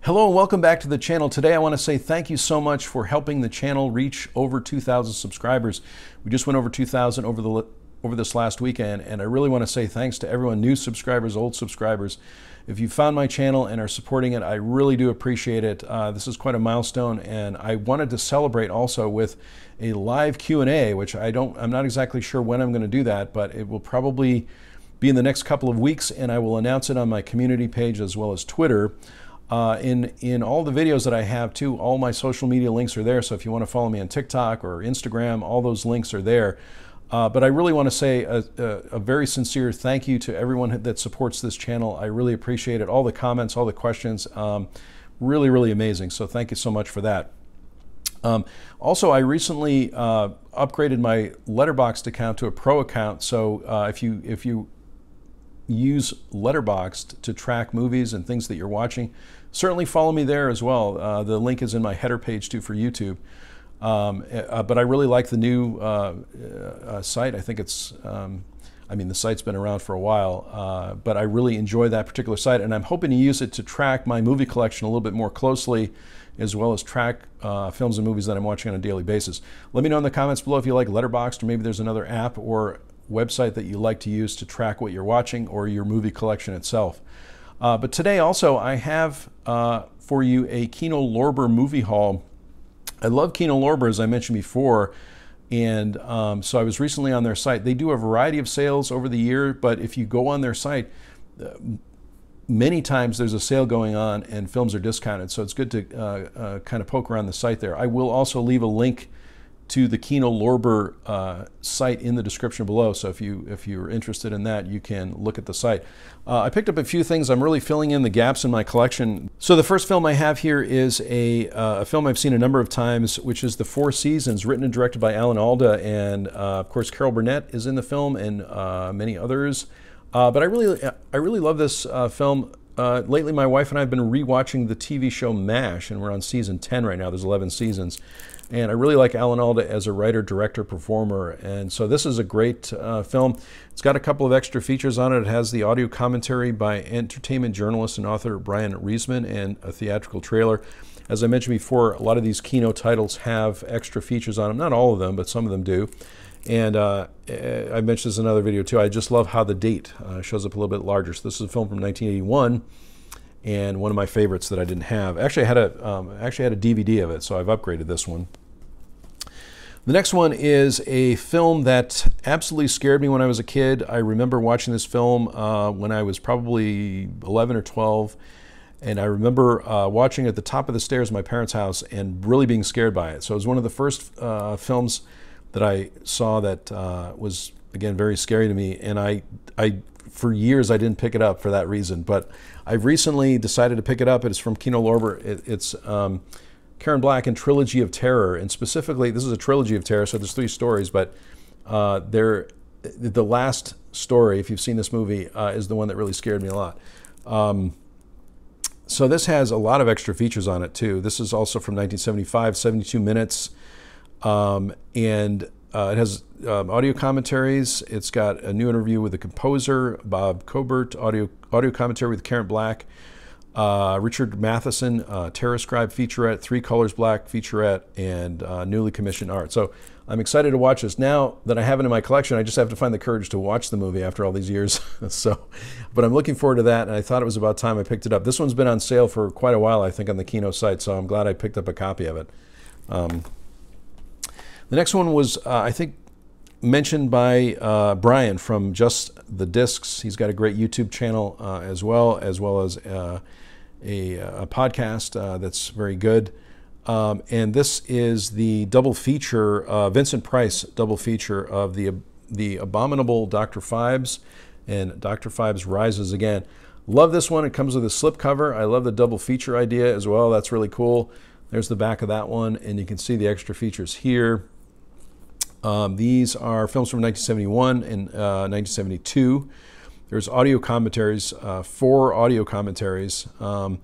Hello and welcome back to the channel. Today I want to say thank you so much for helping the channel reach over 2,000 subscribers. We just went over 2,000 over this last weekend, and I really want to say thanks to everyone, new subscribers, old subscribers. If you found my channel and are supporting it, I really do appreciate it. This is quite a milestone, and I wanted to celebrate also with a live Q&A, which I'm not exactly sure when I'm going to do that, but it will probably be in the next couple of weeks, and I will announce it on my community page as well as Twitter. In all the videos that I have too, all my social media links are there, so if you want to follow me on TikTok or Instagram, all those links are there. But I really want to say a very sincere thank you to everyone that supports this channel. I really appreciate it. All the comments, all the questions, really, really amazing. So thank you so much for that. Also, I recently upgraded my Letterboxd account to a pro account. So if you use Letterboxd to track movies and things that you're watching, certainly follow me there as well. The link is in my header page too for YouTube. But I really like the new site. I think it's, I mean, the site's been around for a while, but I really enjoy that particular site, and I'm hoping to use it to track my movie collection a little bit more closely, as well as track films and movies that I'm watching on a daily basis. Let me know in the comments below if you like Letterboxd, or maybe there's another app or website that you like to use to track what you're watching or your movie collection itself. But today also I have for you a Kino Lorber movie haul. I love Kino Lorber, as I mentioned before, and so I was recently on their site. They do a variety of sales over the year, but if you go on their site, many times there's a sale going on and films are discounted, so it's good to kind of poke around the site there. I will also leave a link to the Kino Lorber site in the description below, so if you're interested in that, you can look at the site. I picked up a few things. I'm really filling in the gaps in my collection. So the first film I have here is a film I've seen a number of times, which is The Four Seasons, written and directed by Alan Alda, and of course Carol Burnett is in the film, and many others. But I really love this film. Lately, my wife and I have been rewatching the TV show MASH, and we're on season 10 right now. There's 11 seasons. And I really like Alan Alda as a writer, director, performer. And so this is a great film. It's got a couple of extra features on it. It has the audio commentary by entertainment journalist and author Brian Reisman, and a theatrical trailer. As I mentioned before, a lot of these Kino titles have extra features on them. Not all of them, but some of them do. And I mentioned this in another video too. I just love how the date shows up a little bit larger. So this is a film from 1981. And one of my favorites that I didn't have. Actually, I had a DVD of it, so I've upgraded this one. The next one is a film that absolutely scared me when I was a kid. I remember watching this film when I was probably 11 or 12, and I remember watching it at the top of the stairs of my parents' house and really being scared by it. So it was one of the first films that I saw that was, again, very scary to me, and for years I didn't pick it up for that reason, but I've recently decided to pick it up. It's from Kino Lorber. It's Karen Black and Trilogy of Terror, and specifically this is a trilogy of terror, so there's 3 stories, but the last story, if you've seen this movie, is the one that really scared me a lot. So this has a lot of extra features on it too. This is also from 1975, 72 minutes, and it has audio commentaries. It's got a new interview with the composer, Bob Cobert, audio commentary with Karen Black, Richard Matheson, Terror Scribe featurette, 3 Colors Black featurette, and newly commissioned art. So I'm excited to watch this. Now that I have it in my collection, I just have to find the courage to watch the movie after all these years. But I'm looking forward to that, and I thought it was about time I picked it up. This one's been on sale for quite a while, I think, on the Kino site, so I'm glad I picked up a copy of it. The next one was, I think, mentioned by Brian from Just the Discs. He's got a great YouTube channel as well as a podcast that's very good. And this is the double feature, Vincent Price double feature of the Abominable Dr. Phibes and Dr. Phibes Rises Again. Love this one. It comes with a slipcover. I love the double feature idea as well. That's really cool. There's the back of that one, and you can see the extra features here. These are films from 1971 and 1972. There's audio commentaries, 4 audio commentaries, and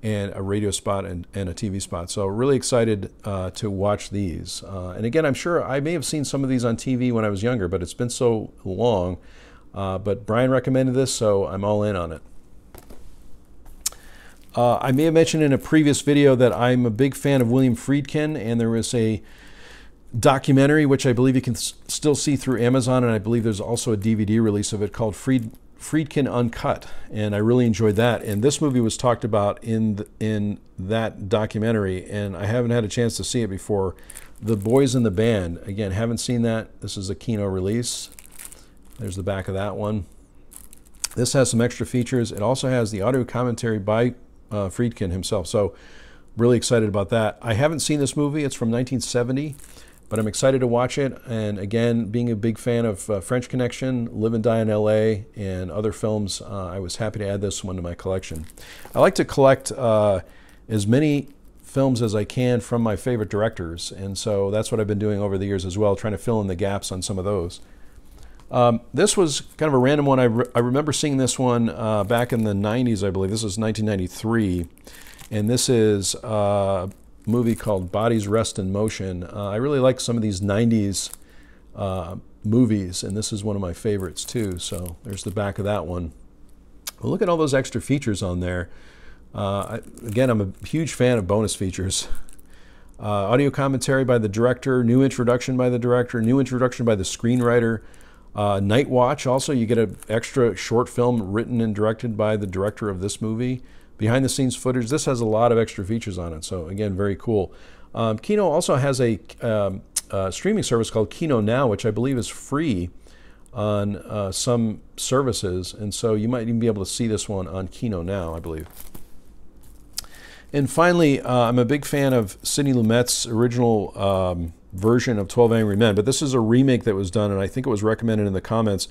a radio spot and a TV spot. So really excited to watch these. And again, I'm sure I may have seen some of these on TV when I was younger, but it's been so long. But Brian recommended this, so I'm all in on it. I may have mentioned in a previous video that I'm a big fan of William Friedkin, and there was a documentary, which I believe you can still see through Amazon, and I believe there's also a DVD release of it called Friedkin Uncut, and I really enjoyed that. And this movie was talked about in that documentary, and I haven't had a chance to see it before. The Boys in the Band, again, haven't seen that. This is a Kino release. There's the back of that one. This has some extra features. It also has the audio commentary by Friedkin himself, so really excited about that. I haven't seen this movie. It's from 1970, but I'm excited to watch it. And again, being a big fan of French Connection, Live and Die in LA, and other films, I was happy to add this one to my collection. I like to collect as many films as I can from my favorite directors, and so that's what I've been doing over the years as well, trying to fill in the gaps on some of those. This was kind of a random one. I remember seeing this one back in the 90s, I believe. This is 1993, and this is a movie called Bodies Rest in Motion. I really like some of these 90s movies, and this is one of my favorites too. So there's the back of that one. Well, look at all those extra features on there. Again, I'm a huge fan of bonus features. Audio commentary by the director, new introduction by the director, new introduction by the screenwriter. Night Watch, also you get an extra short film written and directed by the director of this movie. Behind the scenes footage. This has a lot of extra features on it, so again, very cool. Kino also has a streaming service called Kino Now, which I believe is free on some services, and so you might even be able to see this one on Kino Now, I believe. And finally, I'm a big fan of Sidney Lumet's original version of 12 Angry Men, but this is a remake that was done, and I think it was recommended in the comments.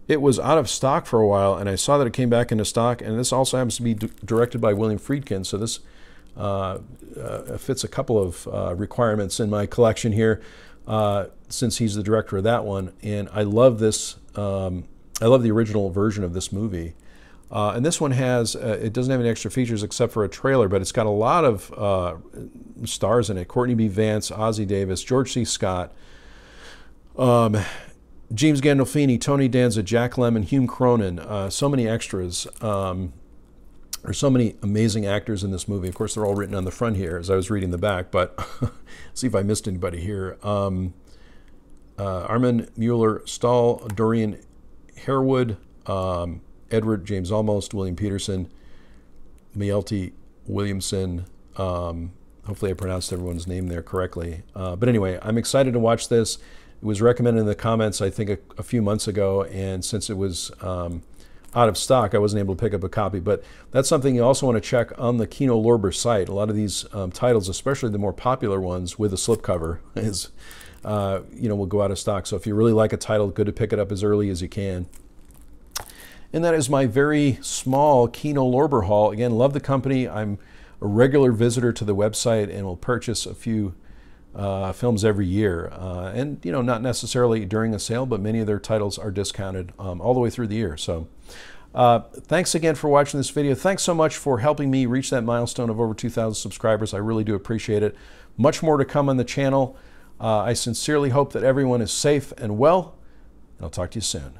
It was out of stock for a while, and I saw that it came back into stock, and this also happens to be directed by William Friedkin, so this fits a couple of requirements in my collection here, since he's the director of that one, and I love this. I love the original version of this movie. And this one has, it doesn't have any extra features except for a trailer, but it's got a lot of stars in it. Courtney B. Vance, Ozzie Davis, George C. Scott, James Gandolfini, Tony Danza, Jack Lemmon, Hume Cronin, so many extras. There's so many amazing actors in this movie. Of course, they're all written on the front here as I was reading the back, but see if I missed anybody here. Armin Mueller-Stahl, Dorian Harewood, Edward James Olmos, William Peterson, Maelty Williamson. Hopefully I pronounced everyone's name there correctly. But anyway, I'm excited to watch this. It was recommended in the comments, I think, a few months ago, and since it was out of stock, I wasn't able to pick up a copy. But that's something you also want to check on the Kino Lorber site. A lot of these titles, especially the more popular ones with a slipcover, is will go out of stock. So if you really like a title, good to pick it up as early as you can. And that is my very small Kino Lorber haul. Again, love the company. I'm a regular visitor to the website and will purchase a few films every year. And not necessarily during a sale, but many of their titles are discounted all the way through the year. So thanks again for watching this video. Thanks so much for helping me reach that milestone of over 2,000 subscribers. I really do appreciate it. Much more to come on the channel. I sincerely hope that everyone is safe and well, and I'll talk to you soon.